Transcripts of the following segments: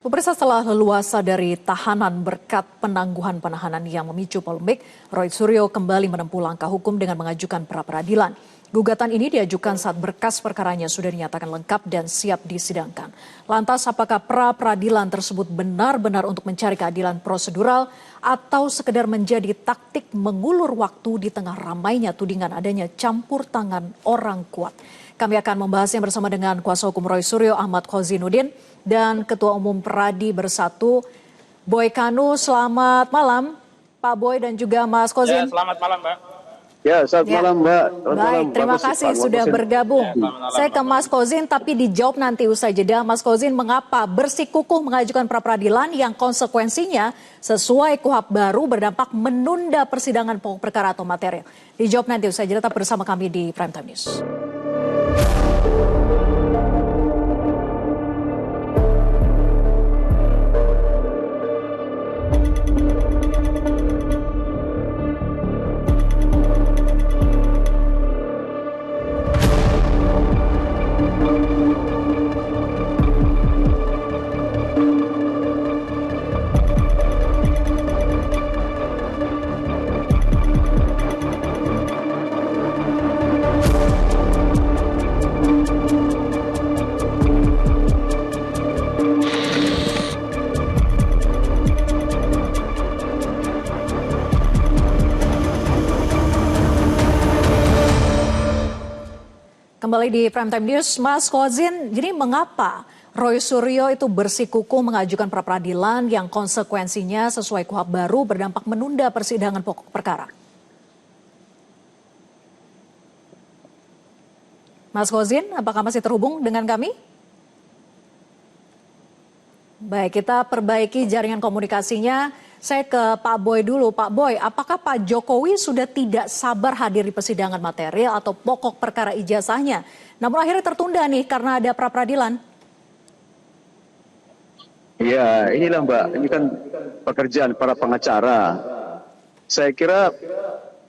Pemirsa, setelah leluasa dari tahanan berkat penangguhan penahanan yang memicu polemik, Roy Suryo kembali menempuh langkah hukum dengan mengajukan pra-peradilan. Gugatan ini diajukan saat berkas perkaranya sudah dinyatakan lengkap dan siap disidangkan. Lantas, apakah pra-peradilan tersebut benar-benar untuk mencari keadilan prosedural atau sekedar menjadi taktik mengulur waktu di tengah ramainya tudingan adanya campur tangan orang kuat? Kami akan membahasnya bersama dengan kuasa hukum Roy Suryo, Ahmad Khozinuddin, dan Ketua Umum Peradi Bersatu, Boy Kanu. Selamat malam, Pak Boy dan juga Mas Khozin. Ya, selamat malam, Mbak. Ya, selamat malam, Mbak. Baik, terima kasih sudah bergabung. Saya ke Mas Khozin, tapi dijawab nanti usai jeda. Mas Khozin, mengapa bersikukuh mengajukan pra-peradilan yang konsekuensinya sesuai KUHP baru berdampak menunda persidangan pokok perkara atau material? Dijawab nanti usai jeda, tetap bersama kami di Prime Time News. Kembali di Prime Time News, Mas Khozin, jadi mengapa Roy Suryo itu bersikukuh mengajukan pra-peradilan yang konsekuensinya sesuai KUHP baru berdampak menunda persidangan pokok perkara? Mas Khozin, apakah masih terhubung dengan kami? Baik, kita perbaiki jaringan komunikasinya. Saya ke Pak Boy dulu. Pak Boy, apakah Pak Jokowi sudah tidak sabar hadir di persidangan material atau pokok perkara ijazahnya? Namun akhirnya tertunda nih karena ada pra-peradilan. Ya, inilah Mbak, ini kan pekerjaan para pengacara. Saya kira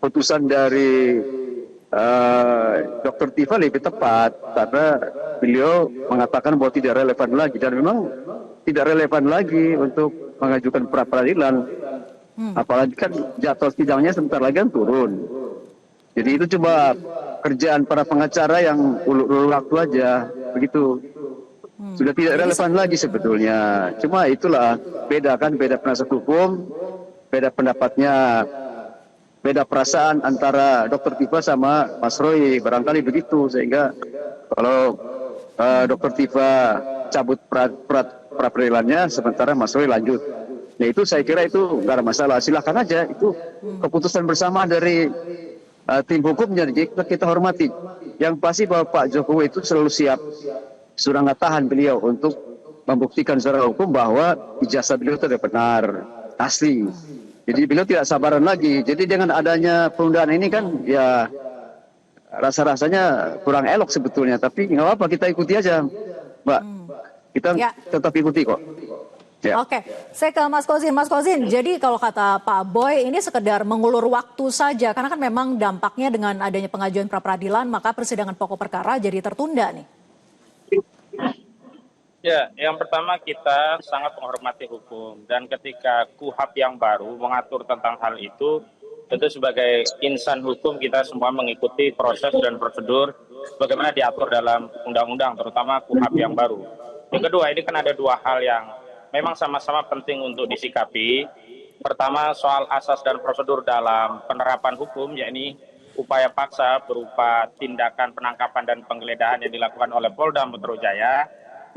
putusan dari Dr. Tifa lebih tepat karena beliau mengatakan bahwa tidak relevan lagi dan memang tidak relevan lagi untuk mengajukan pra-peradilan. Apalagi kan jadwal sidangnya sebentar lagi kan turun. Jadi itu cuma kerjaan para pengacara yang ulur-ulur waktu aja, begitu. Sudah tidak relevan lagi sebetulnya. Cuma itulah beda kan, beda penasihat hukum, beda pendapatnya, beda perasaan antara Dr. Tifa sama Mas Roy, barangkali begitu. Sehingga kalau Dr. Tifa cabut pra-peradilannya, sementara Mas Roy lanjut. Nah itu saya kira itu nggak ada masalah, silakan aja, itu keputusan bersama dari tim hukumnya, kita hormati. Yang pasti bahwa Pak Jokowi itu selalu siap, sudah nggak tahan beliau untuk membuktikan secara hukum bahwa ijazah beliau itu benar, asli. Jadi beliau tidak sabaran lagi. Jadi dengan adanya penundaan ini kan ya rasa-rasanya kurang elok sebetulnya, tapi nggak apa-apa, kita ikuti aja, Mbak. Kita tetap ikuti kok. Ya. Oke, saya ke Mas Khozin. Mas Khozin, jadi kalau kata Pak Boy ini sekedar mengulur waktu saja, karena kan memang dampaknya dengan adanya pengajuan pra-peradilan, maka persidangan pokok perkara jadi tertunda nih. Ya, yang pertama kita sangat menghormati hukum dan ketika KUHP yang baru mengatur tentang hal itu, tentu sebagai insan hukum kita semua mengikuti proses dan prosedur bagaimana diatur dalam undang-undang, terutama KUHP yang baru. Yang kedua, ini kan ada dua hal yang memang sama-sama penting untuk disikapi. Pertama, soal asas dan prosedur dalam penerapan hukum, yakni upaya paksa berupa tindakan penangkapan dan penggeledahan yang dilakukan oleh Polda Metro Jaya.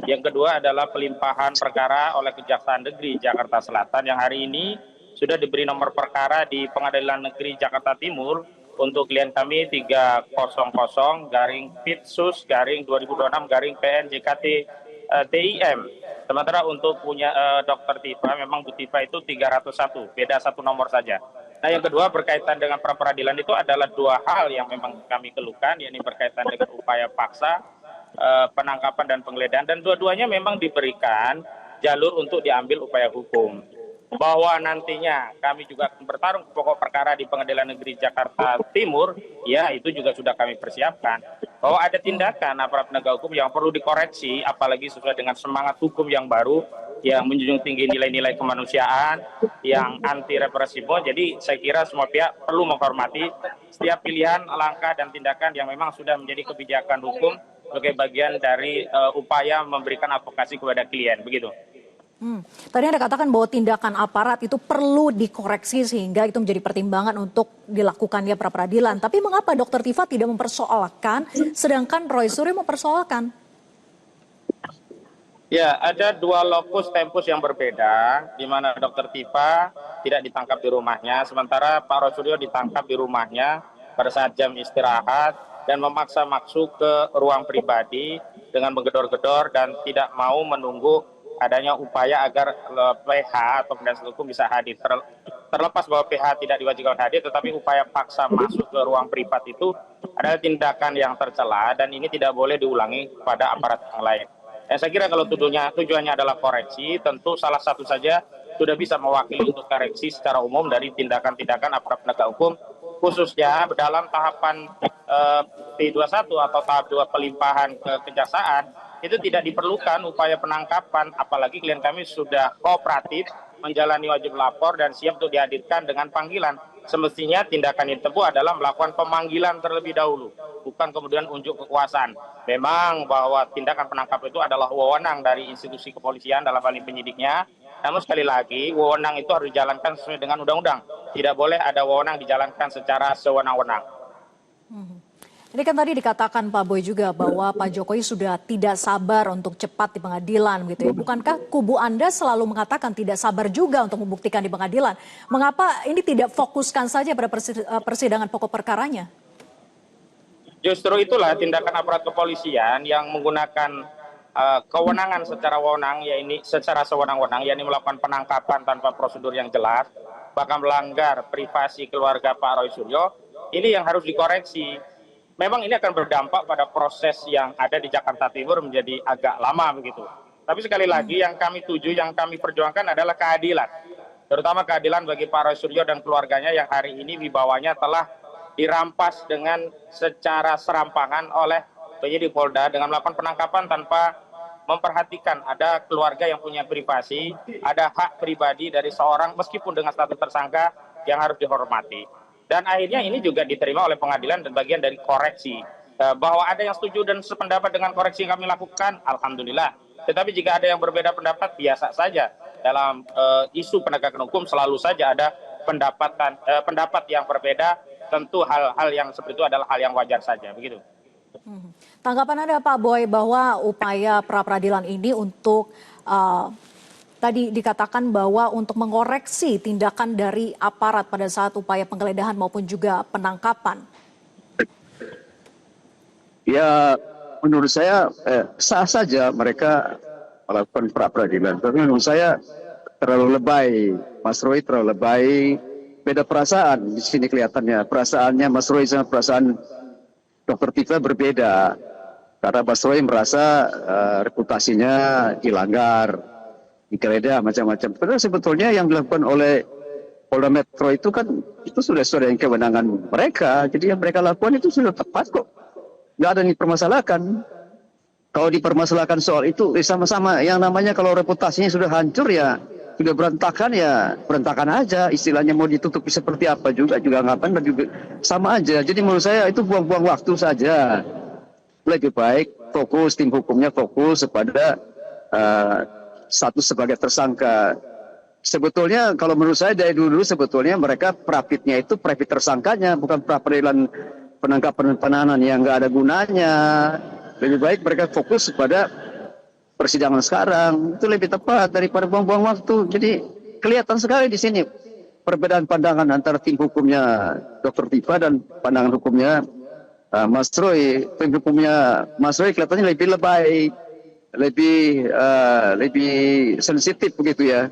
Yang kedua adalah pelimpahan perkara oleh Kejaksaan Negeri Jakarta Selatan yang hari ini sudah diberi nomor perkara di Pengadilan Negeri Jakarta Timur untuk klien kami 300-PITSUS-2026-PN-JKT TIM. Sementara untuk punya Dr. Tifa, memang Bu Tifa itu 301, beda satu nomor saja. Nah yang kedua berkaitan dengan pra-peradilan itu adalah dua hal yang memang kami keluhkan, yakni berkaitan dengan upaya paksa, penangkapan dan penggeledahan, dan dua-duanya memang diberikan jalur untuk diambil upaya hukum. Bahwa nantinya kami juga bertarung pokok perkara di Pengadilan Negeri Jakarta Timur, ya itu juga sudah kami persiapkan. bahwa ada tindakan aparat penegak hukum yang perlu dikoreksi, apalagi sesuai dengan semangat hukum yang baru, yang menjunjung tinggi nilai-nilai kemanusiaan, yang anti represif. Jadi saya kira semua pihak perlu menghormati setiap pilihan, langkah, dan tindakan yang memang sudah menjadi kebijakan hukum sebagai bagian dari upaya memberikan advokasi kepada klien. Begitu. Tadi Anda katakan bahwa tindakan aparat itu perlu dikoreksi sehingga itu menjadi pertimbangan untuk dilakukannya pra-peradilan. Tapi mengapa Dr. Tifa tidak mempersoalkan sedangkan Roy Suryo mempersoalkan? Ya, ada dua lokus tempus yang berbeda, di mana Dr. Tifa tidak ditangkap di rumahnya, sementara Pak Roy Suryo ditangkap di rumahnya pada saat jam istirahat dan memaksa masuk ke ruang pribadi dengan menggedor-gedor dan tidak mau menunggu adanya upaya agar PH atau penasihat hukum bisa hadir. Terlepas bahwa PH tidak diwajibkan hadir, tetapi upaya paksa masuk ke ruang privat itu adalah tindakan yang tercela dan ini tidak boleh diulangi pada aparat yang lain. Saya kira kalau tujuannya adalah koreksi, tentu salah satu saja sudah bisa mewakili untuk koreksi secara umum dari tindakan-tindakan aparat penegak hukum, khususnya dalam tahapan P21 atau tahap 2 pelimpahan ke kejaksaan. Itu tidak diperlukan upaya penangkapan, apalagi klien kami sudah kooperatif, menjalani wajib lapor dan siap untuk dihadirkan dengan panggilan. Semestinya tindakan yang ditempuh adalah melakukan pemanggilan terlebih dahulu, bukan kemudian unjuk kekuasaan. Memang bahwa tindakan penangkap itu adalah wewenang dari institusi kepolisian dalam hal ini penyidiknya, namun sekali lagi wewenang itu harus dijalankan sesuai dengan undang-undang. Tidak boleh ada wewenang dijalankan secara sewenang-wenang. Ini kan tadi dikatakan Pak Boy juga bahwa Pak Jokowi sudah tidak sabar untuk cepat di pengadilan gitu ya. Bukankah kubu Anda selalu mengatakan tidak sabar juga untuk membuktikan di pengadilan? Mengapa ini tidak fokuskan saja pada persidangan pokok perkaranya? Justru itulah tindakan aparat kepolisian yang menggunakan kewenangan secara wewenang, secara sewenang-wenang, yakni melakukan penangkapan tanpa prosedur yang jelas, bahkan melanggar privasi keluarga Pak Roy Suryo. Ini yang harus dikoreksi. Memang ini akan berdampak pada proses yang ada di Jakarta Timur menjadi agak lama begitu. Tapi sekali lagi yang kami tuju, yang kami perjuangkan adalah keadilan. Terutama keadilan bagi Pak Roy Suryo dan keluarganya yang hari ini wibawanya telah dirampas dengan secara serampangan oleh penyidik Polda dengan melakukan penangkapan tanpa memperhatikan ada keluarga yang punya privasi, ada hak pribadi dari seorang meskipun dengan status tersangka yang harus dihormati. Dan akhirnya ini juga diterima oleh pengadilan dan bagian dari koreksi. Bahwa ada yang setuju dan sependapat dengan koreksi yang kami lakukan, alhamdulillah. Tetapi jika ada yang berbeda pendapat, biasa saja. Dalam isu penegakan hukum selalu saja ada pendapat yang berbeda. Tentu hal-hal yang seperti itu adalah hal yang wajar saja, begitu. Tanggapan Anda Pak Boy bahwa upaya pra-peradilan ini untuk tadi dikatakan bahwa untuk mengoreksi tindakan dari aparat pada saat upaya penggeledahan maupun juga penangkapan. Ya, menurut saya sah saja mereka melakukan pra-peradilan. Tapi menurut saya terlalu lebay. Mas Roy terlalu lebay. Beda perasaan di sini kelihatannya. Perasaannya Mas Roy sama perasaan Dr. Tifa berbeda. Karena Mas Roy merasa reputasinya dilanggar, digeledah macam-macam. Padahal sebetulnya yang dilakukan oleh Polda Metro itu kan itu sudah yang kewenangan mereka. Jadi yang mereka lakukan itu sudah tepat kok. Nggak ada yang dipermasalahkan. Kalau dipermasalahkan soal itu sama-sama yang namanya kalau reputasinya sudah hancur ya sudah berantakan aja. Istilahnya mau ditutupi seperti apa juga ngapain juga sama aja. Jadi menurut saya itu buang-buang waktu saja. Lebih baik fokus tim hukumnya fokus kepada status sebagai tersangka. Sebetulnya kalau menurut saya dari dulu sebetulnya mereka prapitnya itu prapit tersangkanya, bukan pra-peradilan penangkapan dan penahanan yang nggak ada gunanya. Lebih baik mereka fokus pada persidangan sekarang. Itu lebih tepat daripada buang-buang waktu. Jadi kelihatan sekali di sini perbedaan pandangan antara tim hukumnya Dr. Tifa dan pandangan hukumnya Mas Roy. Tim hukumnya Mas Roy kelihatannya lebih lebay, lebih sensitif begitu ya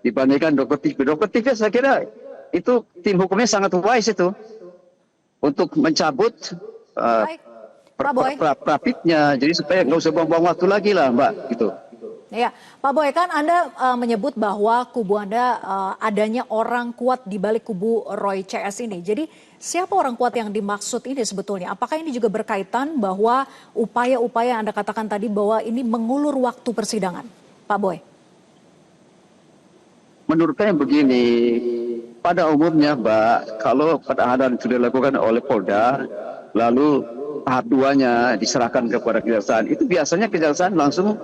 dibandingkan Dr. Tifa. Dr. Tifa saya kira itu tim hukumnya sangat wise itu untuk mencabut Baik, Pak Boy. prapitnya. Jadi supaya nggak usah buang-buang waktu lagi lah Mbak gitu. Ya, Pak Boy, kan Anda menyebut bahwa kubu Anda adanya orang kuat di balik kubu Roy CS ini. Jadi siapa orang kuat yang dimaksud ini sebetulnya? Apakah ini juga berkaitan bahwa upaya-upaya yang Anda katakan tadi bahwa ini mengulur waktu persidangan? Pak Boy. Menurut saya begini, pada umumnya Mbak, kalau penahanan sudah dilakukan oleh Polda, lalu tahap 2-nya diserahkan kepada kejaksaan, itu biasanya kejaksaan langsung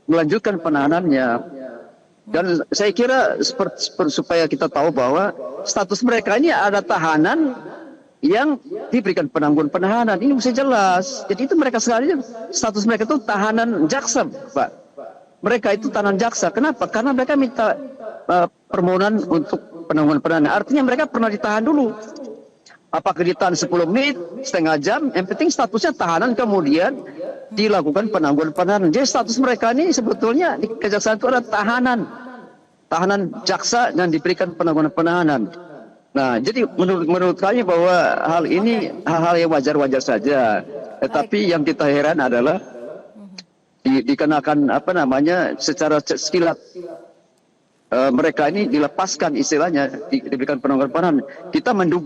melanjutkan penahanannya. Dan saya kira supaya kita tahu bahwa status mereka ini ada tahanan yang diberikan penangguhan penahanan. Ini mesti jelas. Jadi itu mereka sekalian status mereka itu tahanan jaksa, Pak. Mereka itu tahanan jaksa. Kenapa? Karena mereka minta permohonan untuk penangguhan penahanan. Artinya mereka pernah ditahan dulu. Apakah ditahan 10 menit, setengah jam, yang penting statusnya tahanan, kemudian dilakukan penangguhan penahanan. Jadi status mereka ini sebetulnya di kejaksaan itu ada tahanan jaksa yang diberikan penangguhan penahanan. Nah, jadi menurut kami bahwa hal ini hal-hal yang wajar-wajar saja. Tetapi yang kita heran adalah dikenakan secara sekilat. Mereka ini dilepaskan istilahnya, diberikan penangguhan penahanan.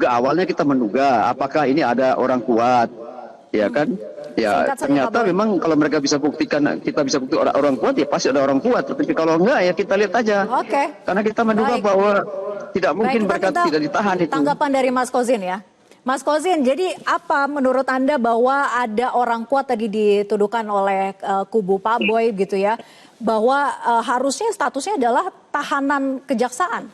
Awalnya kita menduga apakah ini ada orang kuat, ya kan? Ya ternyata memang kalau mereka bisa buktikan, kita bisa bukti orang kuat, ya pasti ada orang kuat. Tapi kalau enggak ya kita lihat aja. Oke. Karena kita menduga bahwa tidak mungkin mereka tidak ditahan itu. Tanggapan dari Mas Kozin ya. Mas Kozin, jadi apa menurut Anda bahwa ada orang kuat tadi dituduhkan oleh kubu Pak Boy gitu ya, bahwa harusnya statusnya adalah tahanan kejaksaan,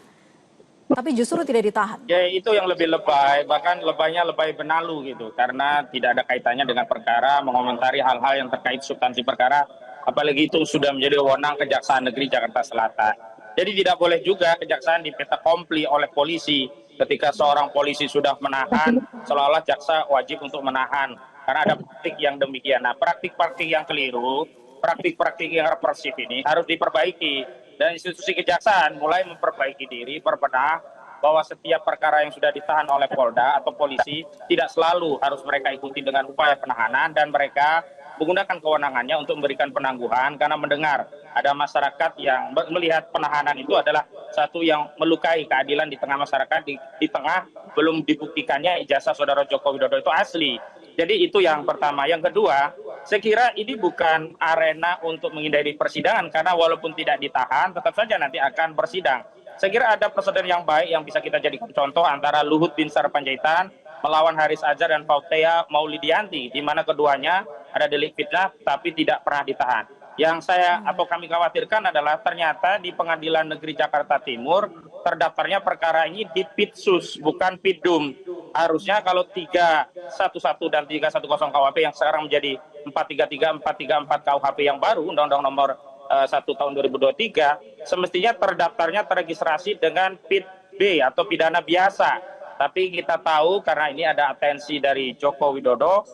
tapi justru tidak ditahan? Ya itu yang lebih lebay, bahkan lebaynya lebay benalu gitu, karena tidak ada kaitannya dengan perkara, mengomentari hal-hal yang terkait substansi perkara, apalagi itu sudah menjadi wewenang Kejaksaan Negeri Jakarta Selatan. Jadi tidak boleh juga kejaksaan dipeta kompli oleh polisi. Ketika seorang polisi sudah menahan, seolah-olah jaksa wajib untuk menahan. Karena ada praktik yang demikian. Nah, praktik-praktik yang keliru, praktik-praktik yang represif ini harus diperbaiki. Dan institusi kejaksaan mulai memperbaiki diri, berbenah, bahwa setiap perkara yang sudah ditahan oleh Polda atau polisi, tidak selalu harus mereka ikuti dengan upaya penahanan, dan mereka menggunakan kewenangannya untuk memberikan penangguhan, karena mendengar ada masyarakat yang melihat penahanan itu adalah satu yang melukai keadilan di tengah masyarakat, di tengah belum dibuktikannya ijazah saudara Joko Widodo itu asli. Jadi itu yang pertama. Yang kedua, saya kira ini bukan arena untuk menghindari persidangan, karena walaupun tidak ditahan tetap saja nanti akan bersidang. Saya kira ada presiden yang baik yang bisa kita jadikan contoh antara Luhut Binsar Panjaitan melawan Haris Azhar dan Fautea Maulidianti, di mana keduanya ada delik fitnah tapi tidak pernah ditahan. Yang saya atau kami khawatirkan adalah ternyata di Pengadilan Negeri Jakarta Timur terdaftarnya perkara ini di Pitsus, bukan Pidum. Harusnya kalau 311 dan 310 KUHP yang sekarang menjadi 433, 434 KUHP yang baru, Undang-Undang Nomor 1 tahun 2023, semestinya terdaftarnya terregistrasi dengan PID B atau pidana biasa. Tapi kita tahu karena ini ada atensi dari Joko Widodo,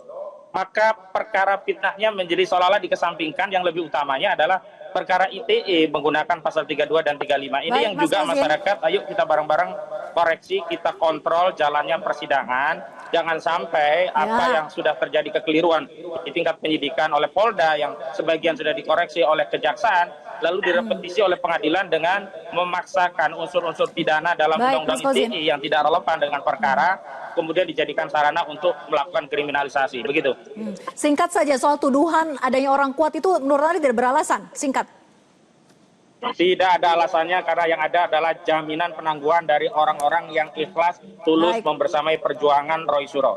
maka perkara fitnahnya menjadi seolah-olah dikesampingkan. Yang lebih utamanya adalah perkara ITE menggunakan pasal 32 dan 35 ini. Baik, yang juga masyarakat, ayo kita bareng-bareng koreksi, kita kontrol jalannya persidangan. Jangan sampai apa yang sudah terjadi kekeliruan di tingkat penyidikan oleh Polda yang sebagian sudah dikoreksi oleh kejaksaan, lalu direpetisi oleh pengadilan dengan memaksakan unsur-unsur pidana dalam undang-undang ITE yang tidak relevan dengan perkara, kemudian dijadikan sarana untuk melakukan kriminalisasi. Begitu. Singkat saja soal tuduhan adanya orang kuat itu menurut Anda tidak beralasan? Singkat. Tidak ada alasannya, karena yang ada adalah jaminan penangguhan dari orang-orang yang ikhlas, tulus membersamai perjuangan Roy Suryo.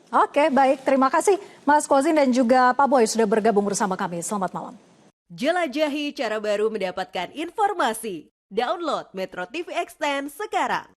Oke, baik. Terima kasih Mas Kozin dan juga Pak Boy sudah bergabung bersama kami. Selamat malam. Jelajahi cara baru mendapatkan informasi. Download Metro TV Extend sekarang.